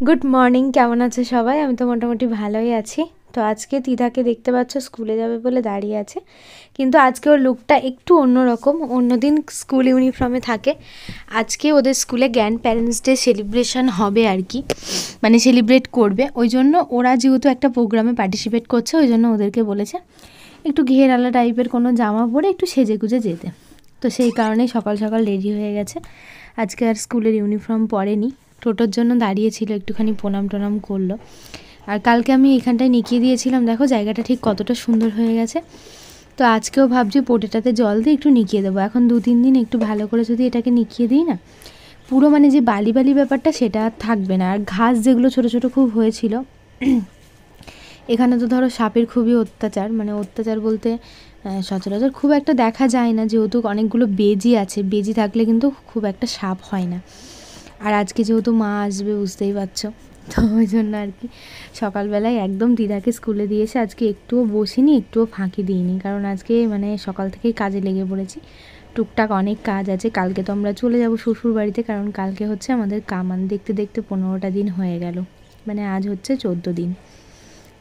Good morning, কেমন আছে সবাই? আমি তো মোটামুটি ভালোই আছি। তো আজকে তিথাকে দেখতে পাচ্ছ স্কুলে যাবে বলে দাঁড়িয়ে আছে, কিন্তু আজকে ওর লুকটা একটু অন্যরকম। অন্যদিন স্কুল ইউনিফর্মে থাকে, আজকে ওদের স্কুলে গ্র্যান্ড প্যারেন্টস ডে সেলিব্রেশন হবে আর কি, মানে সেলিব্রেট করবে। ওই জন্য ওরা যেহেতু একটা প্রোগ্রামে পার্টিসিপেট করছে, ওই জন্য ওদেরকে বলেছে একটু ঘেরালা টাইপের কোনো জামা পরে একটু সেজে গুজে যেতে। তো সেই কারণেই সকাল সকাল রেডি হয়ে গেছে। আজকে আর স্কুলের ইউনিফর্ম পরেনি, টোটোর জন্য দাঁড়িয়েছিল, একটুখানি প্রণাম টনাম করলো। আর কালকে আমি এখানটায় নিকিয়ে দিয়েছিলাম, দেখো জায়গাটা ঠিক কতটা সুন্দর হয়ে গেছে। তো আজকেও ভাবছি পোটেটাতে জল দিয়ে একটু নিকিয়ে দেবো। এখন 2-3 দিন একটু ভালো করে যদি এটাকে নিকিয়ে দিই না, পুরো মানে যে বালি বালি ব্যাপারটা সেটা আর থাকবে না। আর ঘাস যেগুলো ছোটো ছোটো খুব হয়েছিল, এখানে তো ধরো সাপের খুবই অত্যাচার, মানে অত্যাচার বলতে সচরাচর খুব একটা দেখা যায় না, যেহেতু অনেকগুলো বেজি আছে। বেজি থাকলে কিন্তু খুব একটা সাপ হয় না। আর আজকে যেহেতু মা আসবে, বুঝতেই পারছো, তো ওই জন্য আর কি সকালবেলায় একদম দিদাকে স্কুলে দিয়েছে। আজকে একটুও বসিনি, একটুও ফাঁকি দিইনি, কারণ আজকে মানে সকাল থেকেই কাজে লেগে পড়েছি। টুকটাক অনেক কাজ আছে। কালকে তো আমরা চলে যাব শ্বশুর বাড়িতে, কারণ কালকে হচ্ছে আমাদের কামান। দেখতে দেখতে 15টা দিন হয়ে গেল, মানে আজ হচ্ছে 14 দিন।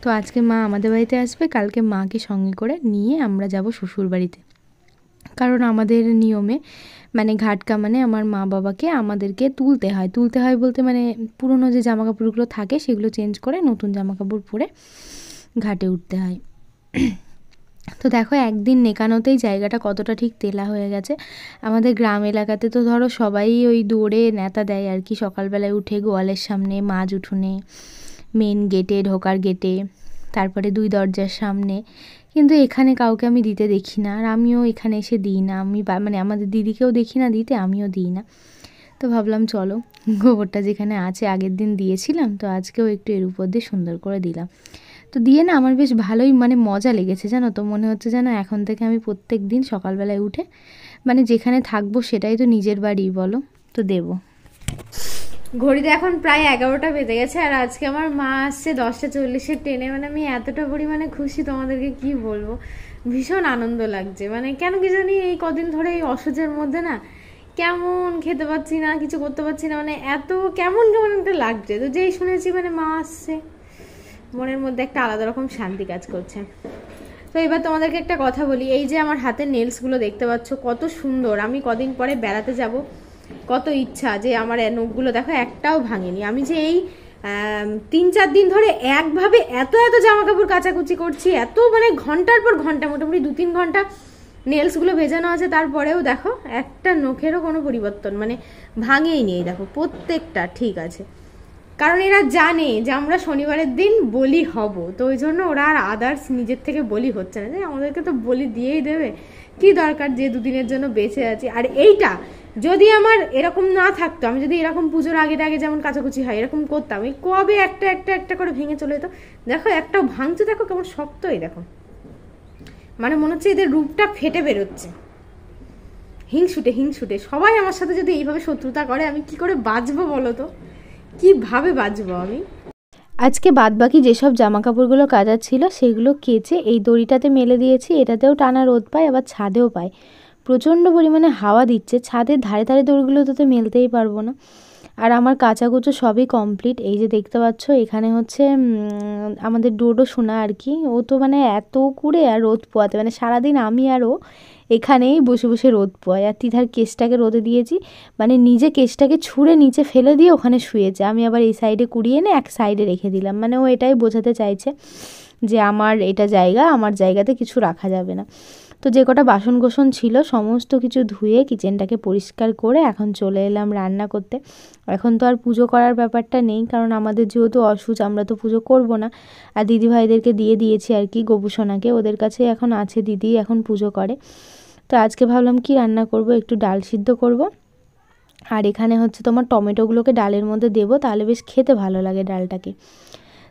তো আজকে মা আমাদের বাড়িতে আসবে, কালকে মাকে সঙ্গে করে নিয়ে আমরা যাব শ্বশুর বাড়িতে। কারণ আমাদের নিয়মে মানে ঘাটকা মানে আমার মা বাবাকে আমাদেরকে তুলতে হয় বলতে মানে পুরনো যে জামা কাপড়গুলো থাকে সেগুলো চেঞ্জ করে নতুন জামা কাপড় পরে ঘাটে উঠতে হয়। তো দেখো একদিন নেকানোতেই জায়গাটা কতটা ঠিক তেলা হয়ে গেছে। আমাদের গ্রাম এলাকাতে তো ধরো সবাই ওই দৌড়ে নেতা দেয় আর কি, সকালবেলায় উঠে গোয়ালের সামনে, মাঝ উঠোনে, মেন গেটে, ঢোকার গেটে, তারপরে 2 দরজার সামনে। কিন্তু এখানে কাউকে আমি দিতে দেখি না, আর আমিও এখানে এসে দিই না। আমি মানে আমাদের দিদিকেও দেখি না দিতে, আমিও দিই না। তো ভাবলাম চলো গোবরটা যেখানে আছে, আগের দিন দিয়েছিলাম, তো আজকেও একটু এর উপর দিয়ে সুন্দর করে দিলাম। তো দিয়ে না আমার বেশ ভালোই মানে মজা লেগেছে, জানো তো। মনে হচ্ছে যেন এখন থেকে আমি প্রত্যেক দিন সকালবেলায় উঠে মানে যেখানে থাকবো সেটাই তো নিজের বাড়ি, বলো, তো দেবো। ঘড়িতে এখন প্রায় 11টা বেজে গেছে, আর আজকে আমার মা আসছে 10:40-এর ট্রেনে। মানে আমি এতটা পরিমাণে খুশি, তোমাদেরকে কি বলবো। ভীষণ আনন্দ লাগছে, মানে কেন কি জানি এই কদিন ধরে এই অসহ্যের মধ্যে না কেমন খেতে পাচ্ছি না, কিছু করতে পারছি না, মানে এত কেমন কেমন একটা লাগছে। তো যেই শুনেছি মানে মা আসছে, মনের মধ্যে একটা আলাদা রকম শান্তি কাজ করছে। তো এবার তোমাদেরকে একটা কথা বলি, এই যে আমার হাতের নেলসগুলো দেখতে পাচ্ছ কত সুন্দর। আমি কদিন পরে বেড়াতে যাব, কত ইচ্ছা যে আমার নখগুলো দেখো একটাও ভাঙেনি। আমি যে এই 3-4 দিন ধরে একভাবে এত এত জামা কাপড় কাচাকুচি করছি, এত মানে ঘন্টার পর ঘন্টা, মোটামুটি 2-3 ঘন্টা নেলসগুলো ভেজানো আছে, তারপরেও দেখো একটা নখেরও কোনো পরিবর্তন মানে ভাঙেই নেই। দেখো প্রত্যেকটা ঠিক আছে, কারণ এরা জানে যে আমরা শনিবারের দিন বলি হব, তো ওই জন্য ওরা আর আদার্স নিজের থেকে বলি হচ্ছে না, যে আমাদেরকে তো বলি দিয়েই দেবে, কি দরকার যে 2 দিনের জন্য বেঁচে আছি। আর এইটা যদি আমার এরকম না থাকতো, আমি যদি এরকম পুজোর আগে আগে যেমন কাচাকুচি হয় এরকম করতাম, এই কবে একটা একটা একটা করে ভেঙে চলে যেত। দেখো একটাও ভাঙছে, দেখো কেমন শক্তই, দেখো মানে মনে হচ্ছে এদের রূপটা ফেটে বেরোচ্ছে। হিংসুটে সবাই আমার সাথে যদি এইভাবে শত্রুতা করে, আমি কি করে বাঁচবো বলো তো, কিভাবে বাঁচবো আমি। আজকে বাদবাকি যেসব জামা কাপড়গুলো কাচার ছিল সেগুলো কেচে এই দড়িটাতে মেলে দিয়েছি। এটাতেও টানা রোদ পায়, আবার ছাদেও পায়। প্রচণ্ড পরিমাণে হাওয়া দিচ্ছে, ছাদের ধারে ধারে দড়িগুলো তো মেলতেই পারবো না। আর আমার কাচাকুচো সবই কমপ্লিট। এই যে দেখতে পাচ্ছ এখানে হচ্ছে আমাদের ডোডো সোনা আর কি, ও তো মানে এত কুড়ে আর রোদ পোয়াতে, মানে সারাদিন আমি আর ও এখানেই বসে বসে রোদ পোয়াই। আর তিধার কেসটাকে রোদে দিয়েছি, মানে নিজে কেসটাকে ছুঁড়ে নিচে ফেলে দিয়ে ওখানে শুয়েছে। আমি আবার এই সাইডে কুড়িয়ে এনে এক সাইডে রেখে দিলাম, মানে ও এটাই বোঝাতে চাইছে যে আমার এটা জায়গা, আমার জায়গাতে কিছু রাখা যাবে না। তো যে কটা বাসন কোসন ছিল সমস্ত কিছু ধুয়ে কিচেনটাকে পরিষ্কার করে এখন চলে এলাম রান্না করতে। এখন তো আর পুজো করার ব্যাপারটা নেই, কারণ আমাদের যেহেতু অসুচ, আমরা তো পুজো করব না। আর দিদিভাইদেরকে দিয়ে দিয়েছি আর কি, গোপুসোনাকে, ওদের কাছে এখন আছে, দিদি এখন পুজো করে। তো আজকে ভাবলাম কি রান্না করব, একটু ডাল সিদ্ধ করব। আর এখানে হচ্ছে তোমার টমেটোগুলোকে ডালের মধ্যে দেবো, তাহলে বেশ খেতে ভালো লাগে ডালটাকে।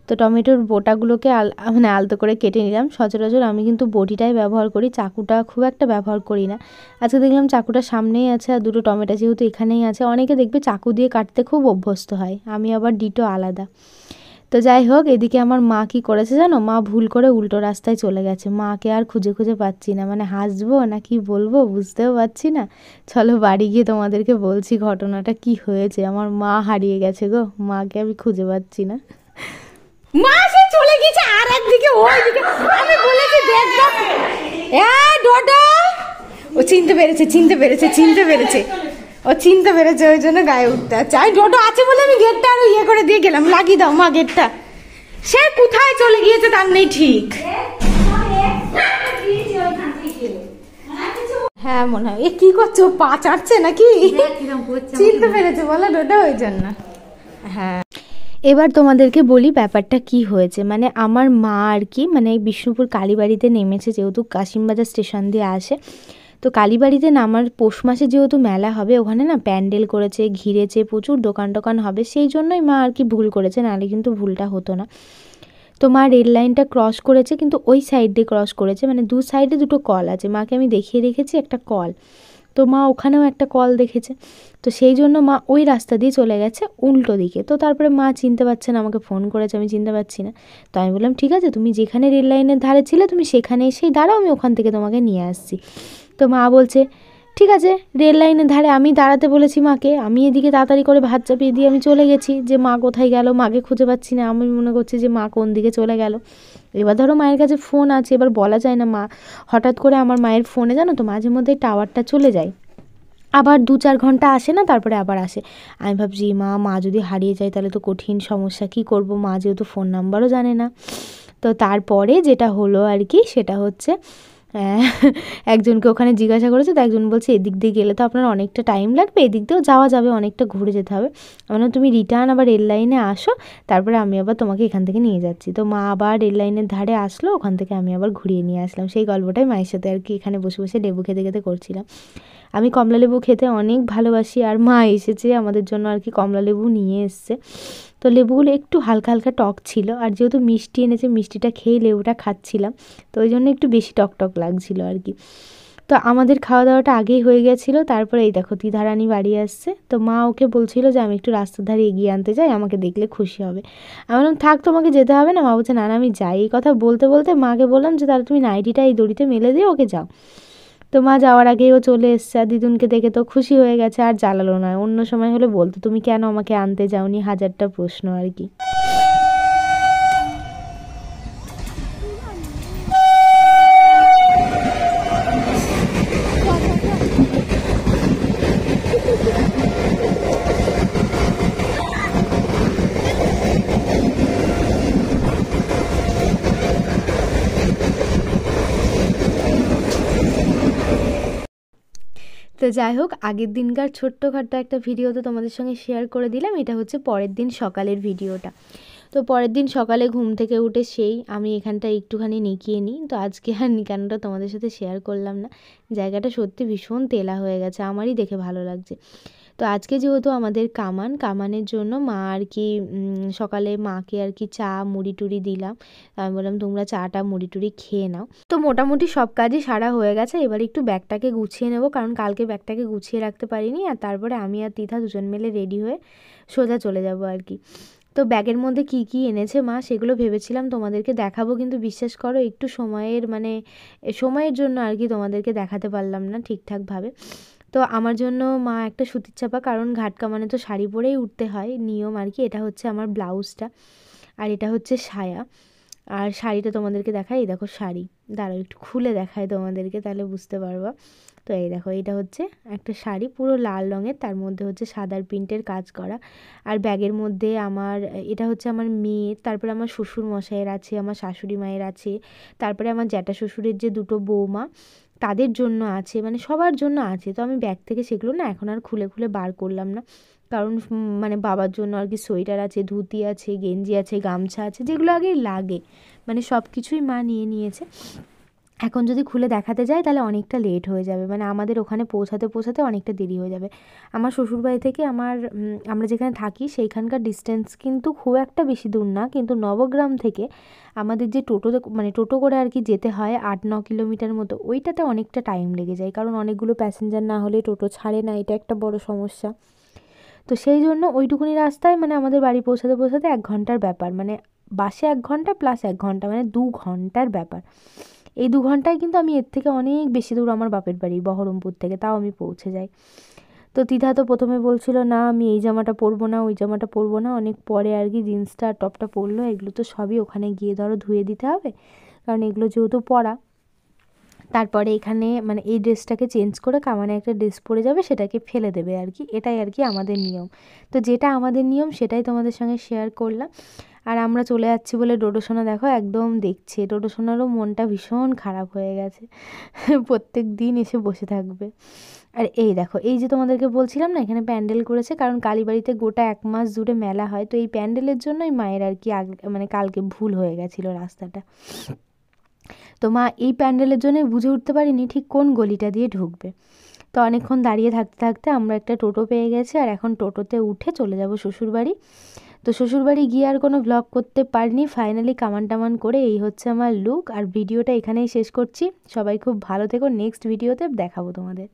তো টমেটোর বোটাগুলোকে মানে আলতো করে কেটে নিলাম। সচরাচর আমি কিন্তু বটিটাই ব্যবহার করি, চাকুটা খুব একটা ব্যবহার করি না। আজকে দেখলাম চাকুটা সামনেই আছে, আর দুটো টমেটো যেহেতু এখানেই আছে, অনেকে দেখবে চাকু দিয়ে কাটতে খুব অভ্যস্ত হয়, আমি আবার ডিটো আলাদা। তো যাই হোক, এদিকে আমার মা কি করেছে জানো, মা ভুল করে উল্টো রাস্তায় চলে গেছে। মাকে আর খুঁজে খুঁজে পাচ্ছি না, মানে হাসবো না কি বলবো বুঝতেও পারছি না। চলো বাড়ি গিয়ে তোমাদেরকে বলছি ঘটনাটা কি হয়েছে। আমার মা হারিয়ে গেছে গো, মাকে আমি খুঁজে পাচ্ছি না। মা সে চলে গেছে আর একদিকে, ওইদিকে আমি বলেছি দেখবো। ডোডো, ও চিনতে পেরেছে ও চিনতে পেরেছে, ওই জন্য গায়ে উঠতে আছে। আমি ডোডো আছে বলে আমি গেটটা আরো ইয়ে করে দিয়ে গেলাম, লাগিয়ে দাও মা গেটটা। সে কোথায় চলে গিয়েছে তার নেই ঠিক। হ্যাঁ মনে হয়। এ কি করছো, পা চাটছে নাকি? চিনতে পেরেছে বলো ডোডো, ওই জন্য। হ্যাঁ, এবার তোমাদেরকে বলি ব্যাপারটা কি হয়েছে। মানে আমার মা আর কি, মানে বিষ্ণুপুর কালীবাড়িতে নেমেছে, যেহেতু কাশিমবাজার স্টেশন দিয়ে আসে। তো কালীবাড়িতে নামার পৌষ মাসে যেহেতু মেলা হবে, ওখানে না প্যান্ডেল করেছে, ঘিরেছে, প্রচুর দোকান টোকান হবে, সেই জন্যই মা আর কি ভুল করেছে, নাহলে কিন্তু ভুলটা হতো না। তো মা রেল লাইনটা ক্রস করেছে, কিন্তু ওই সাইড দিয়ে ক্রস করেছে, মানে দু সাইডে দুটো কল আছে, মাকে আমি দেখিয়ে রেখেছি একটা কল। তো মা ওখানেও একটা কল দেখেছে, তো সেই জন্য মা ওই রাস্তা দিয়ে চলে গেছে উল্টো দিকে। তো তারপরে মা চিনতে পারছে না, আমাকে ফোন করেছে, আমি চিনতে পারছি না। তো আমি বললাম ঠিক আছে, তুমি যেখানে রেল লাইনের ধারে ছিলে তুমি সেখানে এসেই দাঁড়াও, আমি ওখান থেকে তোমাকে নিয়ে আসছি। তো মা বলছে ঠিক আছে, রেল লাইনের ধারে আমি দাঁড়াতে বলেছি মাকে, আমি এদিকে তাড়াতাড়ি করে ভাত চাপিয়ে দিয়ে আমি চলে গেছি, যে মা কোথায় গেল, মাকে খুঁজে পাচ্ছি না, আমি মনে করছি যে মা কোন দিকে চলে গেল। এবার ধরো মায়ের কাছে ফোন আছে, এবার বলা যায় না, মা হঠাৎ করে আমার মায়ের ফোনে জানো তো মাঝে মধ্যে টাওয়ারটা চলে যায়, আবার 2-4 ঘন্টা আসে না, তারপরে আবার আসে। আমি ভাবছি মা যদি হারিয়ে যায় তাহলে তো কঠিন সমস্যা, কী করব, মা যেহেতু ফোন নাম্বারও জানে না। তো তারপরে যেটা হলো আর কি, সেটা হচ্ছে একজনকে ওখানে জিজ্ঞাসা করেছে, তো একজন বলছে এদিক দিয়ে গেলে তো আপনার অনেকটা টাইম লাগবে, এদিক দিয়েও যাওয়া যাবে, অনেকটা ঘুরে যেতে হবে। মানে তুমি রিটার্ন আবার রেল লাইনে আসো, তারপরে আমি আবার তোমাকে এখান থেকে নিয়ে যাচ্ছি। তো মা আবার রেল লাইনের ধারে আসলো, ওখান থেকে আমি আবার ঘুরিয়ে নিয়ে আসলাম। সেই গল্পটাই মায়ের সাথে আর কি এখানে বসে বসে লেবু খেতে খেতে করছিলাম। আমি কমলালেবু খেতে অনেক ভালোবাসি, আর মা এসেছে আমাদের জন্য আর কি কমলালেবু নিয়ে এসছে। তো লেবুগুলো একটু হালকা হালকা টক ছিল, আর যেহেতু মিষ্টি এনেছে, মিষ্টিটা খেয়ে লেবুটা খাচ্ছিলাম, তো ওই জন্য একটু বেশি টক টক লাগছিলো আর কি। তো আমাদের খাওয়া দাওয়াটা আগেই হয়ে গেছিলো। তারপরে এই দেখো দিধারানী বাড়ি আসছে, তো মা ওকে বলছিল যে আমি একটু রাস্তার ধারে এগিয়ে আনতে যাই, আমাকে দেখলে খুশি হবে। আমি বললাম থাক, তোমাকে যেতে হবে না। মা বলছে না আমি যাই। এই কথা বলতে বলতে মাকে বললাম যে তাহলে তুমি নাইটিটা এই দড়িতে মেলে দিয়ে ওকে যাও। তো মা যাওয়ার আগেই ও চলে এসছে, আর দিদুনকে দেখে তো খুশি হয়ে গেছে, আর জ্বালালো না। অন্য সময় হলে বলতো তুমি কেন আমাকে আনতে যাওনি, হাজারটা প্রশ্ন আর কি। তো যাই হোক, আগের দিনকার ছোট্টখাট্টো একটা ভিডিও তো তোমাদের সঙ্গে শেয়ার করে দিলাম। এটা হচ্ছে পরের দিন সকালের ভিডিওটা। তো পরের দিন সকালে ঘুম থেকে উঠে সেই আমি এখানটা একটুখানি নিকিয়ে নিই। তো আজকে আর নিকানোটা তোমাদের সাথে শেয়ার করলাম না, জায়গাটা সত্যি ভীষণ তেলা হয়ে গেছে, আমারই দেখে ভালো লাগছে। তো আজকে যেহেতু আমাদের কামানের জন্য মা আর কি সকালে মাকে আর কি চা মুড়ি টুড়ি দিলাম। আমি বললাম তোমরা চাটা মুড়ি টুড়ি খেয়ে নাও। তো মোটামুটি সব কাজই সারা হয়ে গেছে, এবার একটু ব্যাগটাকে গুছিয়ে নেব, কারণ কালকে ব্যাগটাকে গুছিয়ে রাখতে পারিনি। আর তারপরে আমি আর তিথা দুজন মিলে রেডি হয়ে সোজা চলে যাব আর কি। তো ব্যাগের মধ্যে কি কি এনেছে মা সেগুলো ভেবেছিলাম তোমাদেরকে দেখাবো, কিন্তু বিশ্বাস করো একটু সময়ের জন্য আর কি তোমাদেরকে দেখাতে পারলাম না ঠিকঠাকভাবে। তো আমার জন্য মা একটা সুতির চাপা, কারণ ঘাট কামানে তো শাড়ি পরেই উঠতে হয় নিয়ম আর কি। এটা হচ্ছে আমার ব্লাউজটা, আর এটা হচ্ছে সায়া। আর শাড়িটা তোমাদেরকে দেখাই, এই দেখো শাড়ি, দাঁড়াও একটু খুলে দেখায় তোমাদেরকে, তাহলে বুঝতে পারবা। তো এই দেখো এটা হচ্ছে একটা শাড়ি পুরো লাল রঙের, তার মধ্যে হচ্ছে সাদার প্রিন্টের কাজ করা। আর ব্যাগের মধ্যে এটা হচ্ছে আমার মেয়ের, তারপরে আমার শ্বশুর মশাইয়ের আছে, আমার শাশুড়ি মায়ের আছে, তারপরে আমার জ্যাঠা শ্বশুরের যে দুটো বৌমা তাদের জন্য আছে, মানে সবার জন্য আছে। তো আমি ব্যাগ থেকে সেগুলো না এখন আর খুলে খুলে বার করলাম না, কারণ মানে বাবার জন্য আর কি সোয়েটার আছে, ধুতি আছে, গেঞ্জি আছে, গামছা আছে, যেগুলো আগে লাগে, মানে সব কিছুই মা নিয়ে নিয়েছে। এখন যদি খুলে দেখাতে যাই তাহলে অনেকটা লেট হয়ে যাবে, মানে আমাদের ওখানে পৌঁছাতে অনেকটা দেরি হয়ে যাবে। আমার শ্বশুরবাড়ি থেকে আমরা যেখানে থাকি সেইখানকার ডিস্টেন্স কিন্তু খুব একটা বেশি দূর না, কিন্তু নবগ্রাম থেকে আমাদের যে টোটো করে আর কি যেতে হয় 8-9 কিলোমিটার মতো, ওইটাতে অনেকটা টাইম লেগে যায়, কারণ অনেকগুলো প্যাসেঞ্জার না হলে টোটো ছাড়ে না, এটা একটা বড় সমস্যা। তো সেই জন্য ওইটুকুনি রাস্তায় মানে আমাদের বাড়ি পৌঁছাতে পৌঁছাতে 1 ঘন্টার ব্যাপার, মানে বাসে 1 ঘন্টা প্লাস 1 ঘন্টা, মানে 2 ঘন্টার ব্যাপার। এই 2 ঘন্টায় কিন্তু আমি এর থেকে অনেক বেশি দূর আমার বাপের বাড়ি বহরমপুর থেকে, তাও আমি পৌঁছে যাই। তো তিথা তো প্রথমে বলছিল না আমি এই জামাটা পরবো না, ওই জামাটা পরবো না, অনেক পরে আর কি জিন্সটা আর টপটা পরলো। এগুলো তো সবই ওখানে গিয়ে ধরো ধুয়ে দিতে হবে, কারণ এগুলো যেহেতু পরা। তারপরে এখানে মানে এই ড্রেসটাকে চেঞ্জ করে কামানে একটা ড্রেস পরে যাবে, সেটাকে ফেলে দেবে আর কি, এটাই আর কি আমাদের নিয়ম। তো যেটা আমাদের নিয়ম সেটাই তোমাদের সঙ্গে শেয়ার করলাম। আর আমরা চলে যাচ্ছি বলে ডোডো সোনা দেখো একদম দেখছে, ডোডো সোনারও মনটা ভীষণ খারাপ হয়ে গেছে, প্রত্যেক দিন এসে বসে থাকবে। আর এই দেখো, এই যে তোমাদেরকে বলছিলাম না এখানে প্যান্ডেল করেছে, কারণ কালীবাড়িতে গোটা 1 মাস জুড়ে মেলা হয়, তো এই প্যান্ডেলের জন্যই মায়ের আর কি মানে কালকে ভুল হয়ে গেছিলো রাস্তাটা। তো মা এই প্যান্ডেলের জন্যই বুঝে উঠতে পারিনি ঠিক কোন গলিটা দিয়ে ঢুকবে। তো অনেকক্ষণ দাঁড়িয়ে থাকতে থাকতে আমরা একটা টোটো পেয়ে গেছি, আর এখন টোটোতে উঠে চলে যাব শ্বশুরবাড়ি। তো শ্বশুরবাড়ি গিয়ে আর কোনো ভ্লগ করতে পারিনি, ফাইনালি কামান টামান করে এই হচ্ছে আমার লুক। আর ভিডিওটা এখানেই শেষ করছি, সবাই খুব ভালো থেকো, নেক্সট ভিডিওতে দেখাবো তোমাদের।